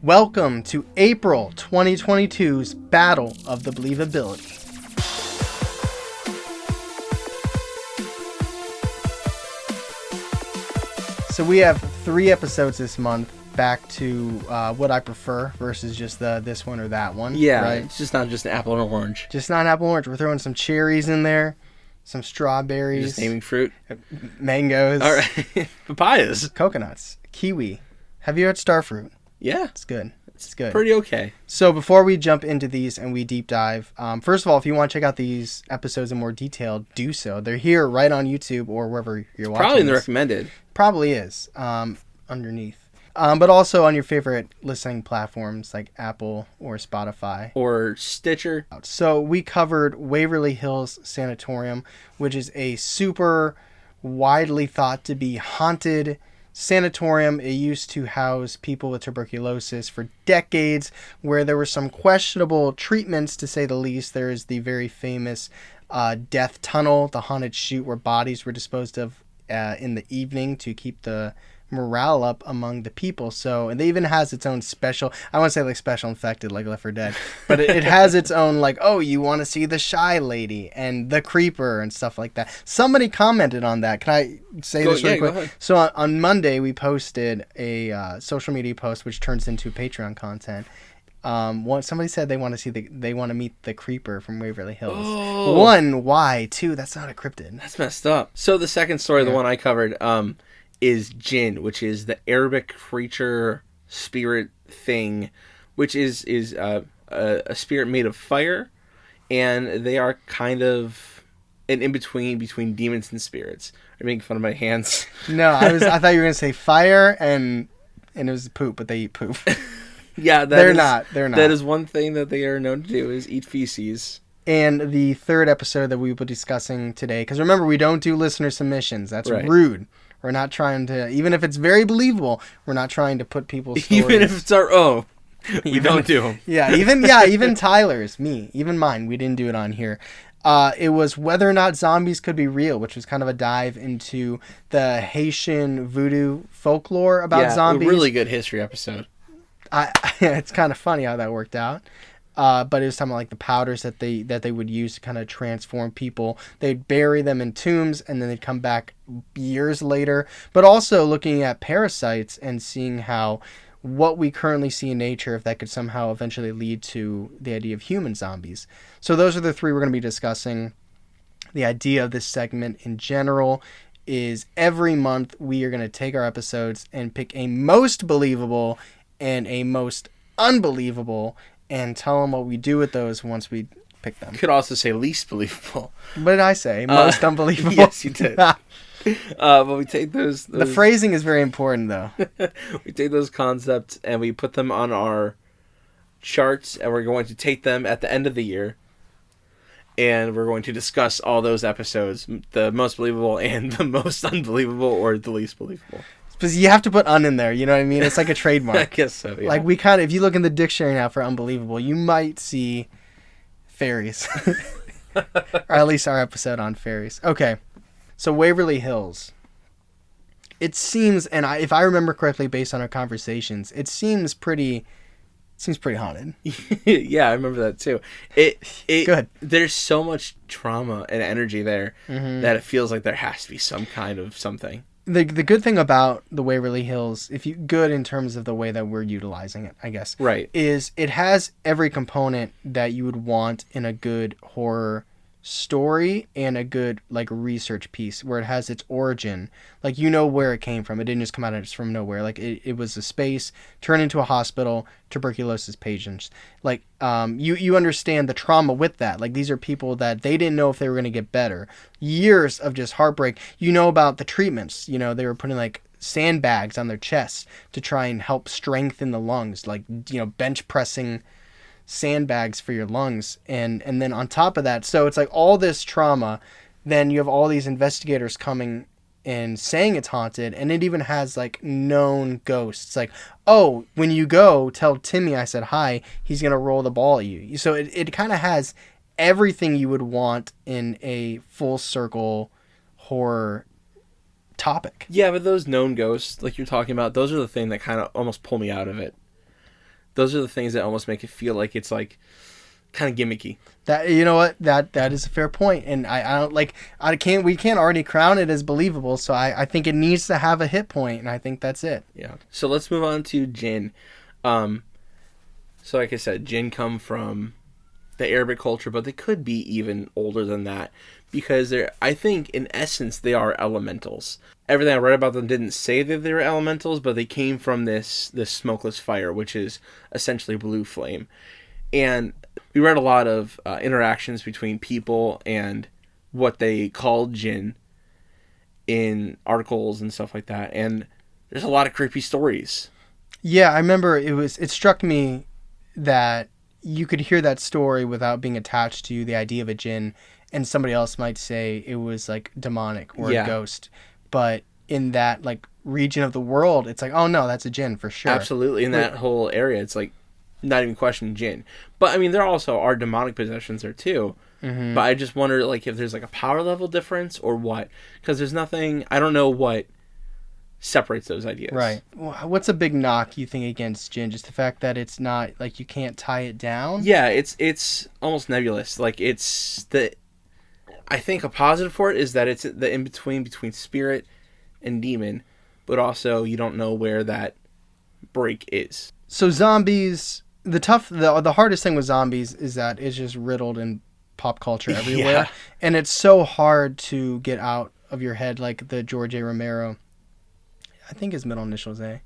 Welcome to April 2022's Battle of the Believability. So we have 3 episodes this month, back to what I prefer versus just this one or that one. Yeah, right? It's just not just an apple and an orange. Just not an apple and orange. We're throwing some cherries in there, some strawberries. You're just naming fruit. Mangoes. All right. Papayas. Coconuts. Kiwi. Have you had starfruit? Yeah. It's good. It's good. Pretty okay. So before we jump into these and we deep dive, first of all, if you want to check out these episodes in more detail, do so. They're here right on YouTube or wherever you're watching. Probably in the recommended. Probably is underneath. But also on your favorite listening platforms like Apple or Spotify. Or Stitcher. So we covered Waverly Hills Sanatorium, which is a super widely thought to be haunted sanatorium. It used to house people with tuberculosis for decades, where there were some questionable treatments, to say the least. There is the very famous death tunnel, the haunted chute where bodies were disposed of in the evening to keep the morale up among the people. So, and it even has its own special, I want to say like special infected, like Left 4 Dead, but it has its own like, oh, you want to see the shy lady and the creeper and stuff like that. Somebody commented on that. Can I say this really quick? Go ahead. So on Monday we posted a social media post which turns into Patreon content. Somebody said they want to meet the creeper from Waverly Hills. Oh. 1, why? 2, that's not a cryptid. That's messed up. So the second story, the one I covered, is Jinn, which is the Arabic creature spirit thing, which is a spirit made of fire, and they are kind of an in-between demons and spirits. Are you making fun of my hands? No, I thought you were gonna say fire and it was poop, but they eat poop. Yeah, they're not. That is one thing that they are known to do, is eat feces. And the third episode that we will be discussing today, because remember, we don't do listener submissions. That's right. Rude. We're not trying to, even if it's very believable, we're not trying to put people's stories. Even if it's our own, we don't do them. Even Tyler's, even mine, we didn't do it on here. It was whether or not zombies could be real, which was kind of a dive into the Haitian voodoo folklore about zombies. A really good history episode. It's kind of funny how that worked out. But it was talking about like the powders that they would use to kind of transform people. They'd bury them in tombs and then they'd come back years later. But also looking at parasites and seeing how what we currently see in nature, if that could somehow eventually lead to the idea of human zombies. So those are the 3 we're going to be discussing. The idea of this segment in general is every month we are going to take our episodes and pick a most believable and a most unbelievable and tell them what we do with those once we pick them. You could also say least believable. What did I say? Most unbelievable? Yes, you did. But we take those... The phrasing is very important, though. We take those concepts and we put them on our charts, and we're going to take them at the end of the year, and we're going to discuss all those episodes, the most believable and the most unbelievable, or the least believable. Because you have to put "un" in there, you know what I mean? It's like a trademark. I guess so, yeah. Like if you look in the dictionary now for unbelievable, you might see fairies. Or at least our episode on fairies. Okay, so Waverly Hills. It seems, and if I remember correctly based on our conversations, it seems pretty haunted. Yeah, I remember that too. Good. There's so much trauma and energy there that it feels like there has to be some kind of something. The good thing about the Waverly Hills, good in terms of the way that we're utilizing it, I guess, right, is it has every component that you would want in a good horror story and a good like research piece, where it has its origin, like where it came from. It didn't just come out of from nowhere. Like it was a space turned into a hospital, tuberculosis patients. Like you understand the trauma with that. Like these are people that they didn't know if they were going to get better. Years of just heartbreak. About the treatments. They were putting like sandbags on their chests to try and help strengthen the lungs, like bench pressing sandbags for your lungs, and then on top of that, so it's like all this trauma, then you have all these investigators coming and saying it's haunted, and it even has like known ghosts, like, oh, when you go, tell Timmy I said hi, he's gonna roll the ball at you. So it kind of has everything you would want in a full circle horror topic. Yeah, but those known ghosts, like you're talking about, those are the thing that kind of almost pull me out of it. Those are the things that almost make it feel like it's like kind of gimmicky. That, you know what, that is a fair point, and I don't like, we can't already crown it as believable, so I think it needs to have a hit point, and I think that's it. Yeah. So let's move on to Jinn. So like I said, Jinn come from the Arabic culture, but they could be even older than that, because I think in essence they are elementals. Everything I read about them didn't say that they were elementals, but they came from this smokeless fire, which is essentially blue flame. And we read a lot of interactions between people and what they called Jinn in articles and stuff like that, and there's a lot of creepy stories. Yeah, I remember it struck me that you could hear that story without being attached to the idea of a Jinn, and somebody else might say it was like demonic or a ghost. But in that like region of the world, it's like, oh no, that's a Jinn for sure. Absolutely. In that whole area, it's like not even questioning Jinn. But I mean, there also are demonic possessions there too. Mm-hmm. But I just wonder like if there's like a power level difference or what, because there's nothing. I don't know what separates those ideas. Right. What's a big knock you think against Jinn? Just the fact that it's not like you can't tie it down? Yeah, it's almost nebulous. Like I think a positive for it is that it's the in between spirit and demon, but also you don't know where that break is. So zombies, the hardest thing with zombies is that it's just riddled in pop culture everywhere. Yeah. And it's so hard to get out of your head, like the George A. Romero. I think his middle initial is A.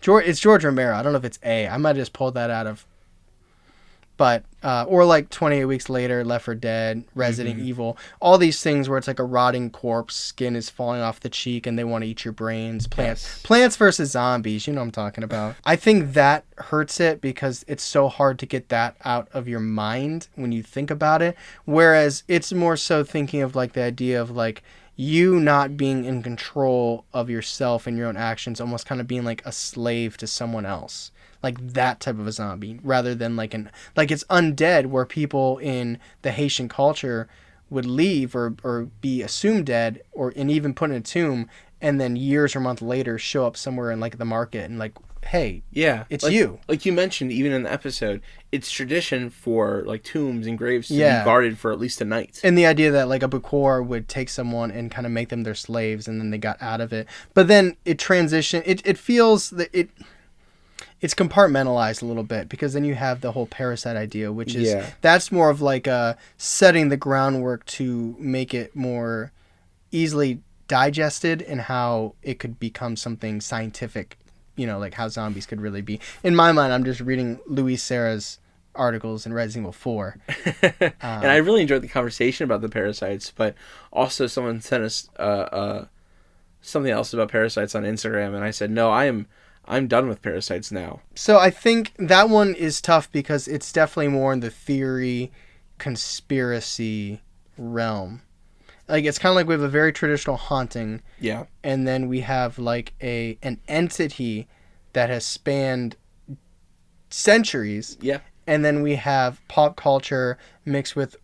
It's George Romero. I don't know if it's A. I might have just pulled that out of. But, or like 28 Weeks Later, Left 4 Dead, Resident Evil. All these things where it's like a rotting corpse, skin is falling off the cheek, and they want to eat your brains. Plants versus zombies, you know what I'm talking about. I think that hurts it because it's so hard to get that out of your mind when you think about it. Whereas it's more so thinking of like the idea of like, you not being in control of yourself and your own actions, almost kind of being like a slave to someone else, like that type of a zombie, rather than like it's undead, where people in the Haitian culture would leave or be assumed dead and even put in a tomb, and then years or months later show up somewhere in like the market and like, hey, yeah, it's you. Like you mentioned, even in the episode, it's tradition for like tombs and graves to be guarded for at least a night. And the idea that like a Bukor would take someone and kind of make them their slaves, and then they got out of it. But then it transitioned. It feels that it's compartmentalized a little bit, because then you have the whole parasite idea, which is that's more of like setting the groundwork to make it more easily digested and how it could become something scientific. You know, like how zombies could really be. In my mind, I'm just reading Luis Serra's articles in Resident Evil 4. And I really enjoyed the conversation about the parasites, but also someone sent us something else about parasites on Instagram, and I said, no, I'm done with parasites now. So I think that one is tough because it's definitely more in the theory, conspiracy realm. Like, it's kind of like we have a very traditional haunting. Yeah. And then we have, like, an entity that has spanned centuries. Yeah. And then we have pop culture mixed with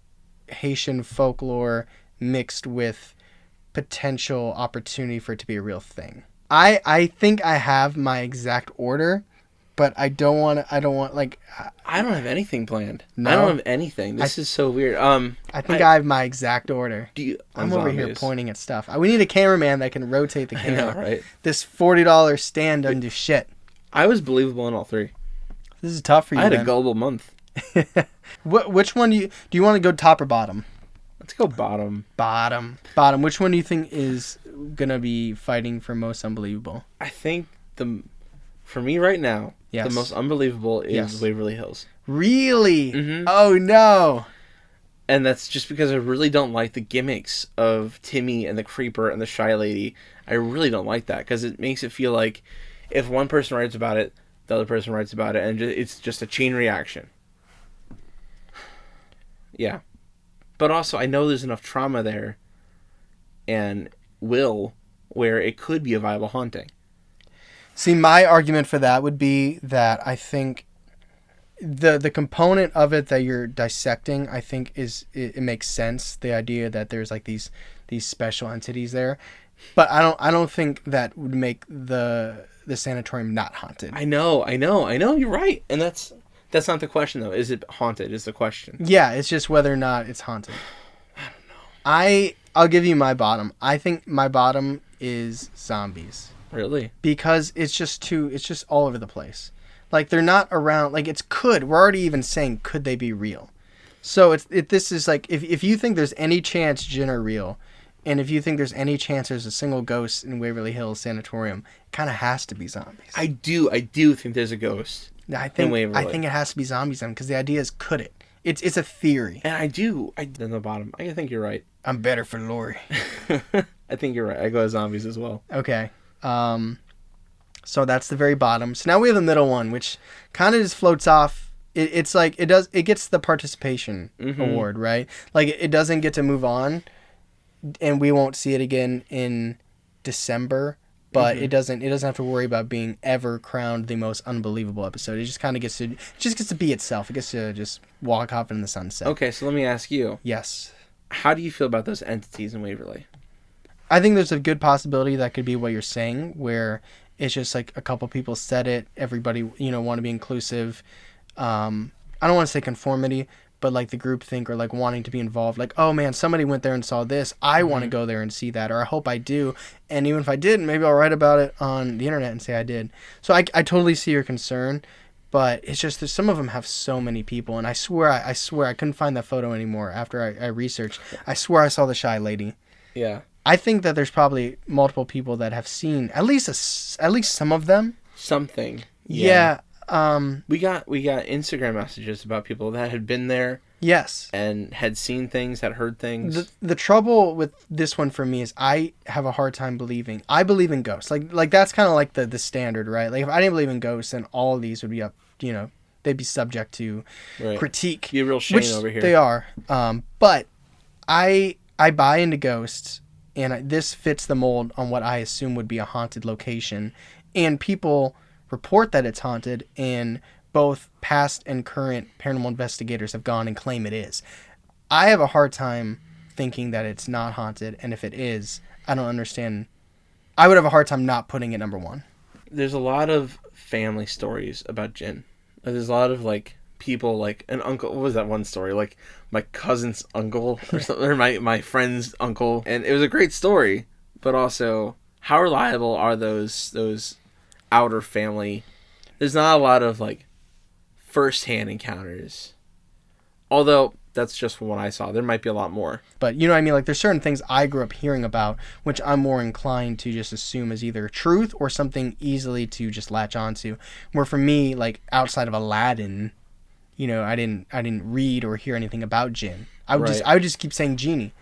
Haitian folklore mixed with potential opportunity for it to be a real thing. I think I have my exact order, but I don't want like... I don't have anything planned. No? I don't have anything. This is so weird. I think I have my exact order. I'm over zombies. here pointing at stuff. We need a cameraman that can rotate the camera. I know, right? This $40 stand doesn't do shit. I was believable in all three. This is tough for you, I had a gullible month. Which one do you want to go, top or bottom? Let's go bottom. Bottom. Which one do you think is going to be fighting for most unbelievable? I think for me right now, yes, the most unbelievable is Waverly Hills. Really? Mm-hmm. Oh, no. And that's just because I really don't like the gimmicks of Timmy and the Creeper and the Shy Lady. I really don't like that, because it makes it feel like if one person writes about it, the other person writes about it, and it's just a chain reaction. Yeah. But also, I know there's enough trauma there and will where it could be a viable haunting. See, my argument for that would be that I think the component of it that you're dissecting, I think it makes sense. The idea that there's like these special entities there. But I don't think that would make the sanatorium not haunted. I know. You're right, and that's not the question though. Is it haunted? Is the question? Yeah, it's just whether or not it's haunted. I don't know. I'll give you my bottom. I think my bottom is zombies. Really? Because it's just all over the place. Like, they're not around. Like, we're already even saying, could they be real? So this is like, if you think there's any chance Jinn are real, and if you think there's any chance there's a single ghost in Waverly Hills Sanatorium, it kind of has to be zombies. I do think there's a ghost. I think it has to be zombies then, because the idea is, could it? It's a theory. And in the bottom, I think you're right. I'm better for Lori. I think you're right. I go with zombies as well. Okay. So that's the very bottom. So now we have the middle one, which kind of just floats off. It's like it gets the participation award, right? Like, it doesn't get to move on, and we won't see it again in December. But it doesn't have to worry about being ever crowned the most unbelievable episode. It just kind of gets to be itself. It gets to just walk off in the sunset. Okay, so let me ask you. Yes. How do you feel about those entities in Waverly? I think there's a good possibility that could be what you're saying, where it's just like a couple people said it. Everybody, want to be inclusive. I don't want to say conformity, but like the group think, or like wanting to be involved. Like, oh man, somebody went there and saw this. I want to go there and see that, or I hope I do. And even if I didn't, maybe I'll write about it on the internet and say I did. So I totally see your concern, but it's just that some of them have so many people, and I swear I couldn't find that photo anymore after I researched. I swear I saw the shy lady. Yeah. I think that there's probably multiple people that have seen at least some of them. Something. Yeah. We got Instagram messages about people that had been there. Yes. And had seen things, had heard things. The trouble with this one for me is I have a hard time believing. I believe in ghosts. Like that's kind of like the standard, right? Like, if I didn't believe in ghosts, then all of these would be up, they'd be subject to critique. Be a real shame over here. They are. But I buy into ghosts, and this fits the mold on what I assume would be a haunted location. And people report that it's haunted, and both past and current paranormal investigators have gone and claim it is. I have a hard time thinking that it's not haunted, and if it is, I don't understand. I would have a hard time not putting it number one. There's a lot of family stories about Jinn. There's a lot of like people, like an uncle. What was that one story? Like my cousin's uncle or something, or my friend's uncle, and it was a great story. But also, how reliable are those outer family? There's not a lot of like first-hand encounters, although that's just from what I saw. There might be a lot more, but you know what I mean. Like, there's certain things I grew up hearing about, which I'm more inclined to just assume as either truth or something easily to just latch onto. Where for me, like outside of Aladdin, I didn't read or hear anything about Jinn. I would just keep saying genie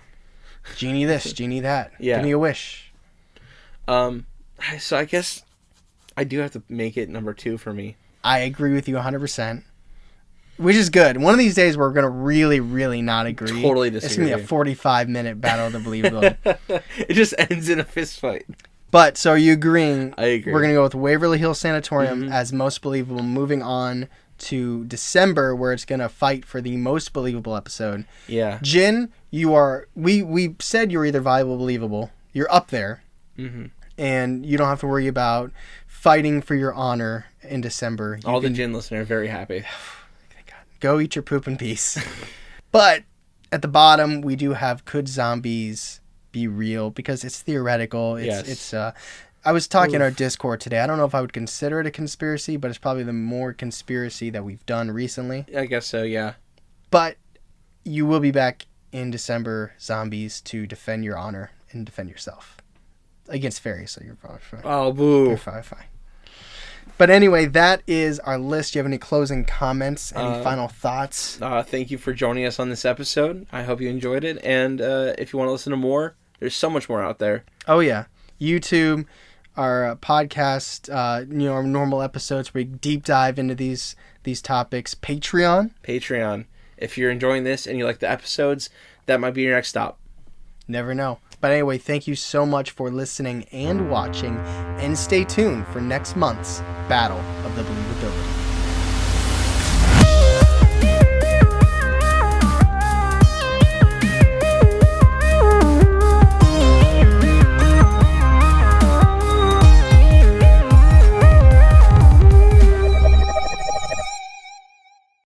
this, genie that. Yeah. Give me a wish. So I guess I do have to make it number 2 for me. I agree with you 100%, which is good. One of these days we're going to really, really not agree. Totally disagree. It's going to be a 45-minute battle of the believability. It just ends in a fist fight. But, so are you agreeing? I agree. We're going to go with Waverly Hills Sanatorium as most believable, moving on to December, where it's going to fight for the most believable episode. Yeah. Jinn, we said you're either viable or believable. You're up there. Mm-hmm. And you don't have to worry about fighting for your honor in December. All the Jinn listeners are very happy. Thank God. Go eat your poop in peace. But at the bottom, we do have, could zombies be real? Because it's theoretical. I was talking in our Discord today. I don't know if I would consider it a conspiracy, but it's probably the more conspiracy that we've done recently. I guess so, yeah. But you will be back in December, zombies, to defend your honor and defend yourself against fairies. So you're probably fine. Oh, boo. You're fine. But anyway, that is our list. Do you have any closing comments? Any final thoughts? Thank you for joining us on this episode. I hope you enjoyed it. And if you want to listen to more, there's so much more out there. Oh, yeah. YouTube, our podcast, our normal episodes where we deep dive into these topics. Patreon. If you're enjoying this and you like the episodes, that might be your next stop. Never know. But anyway, thank you so much for listening and watching, and stay tuned for next month's Battle of the Believability.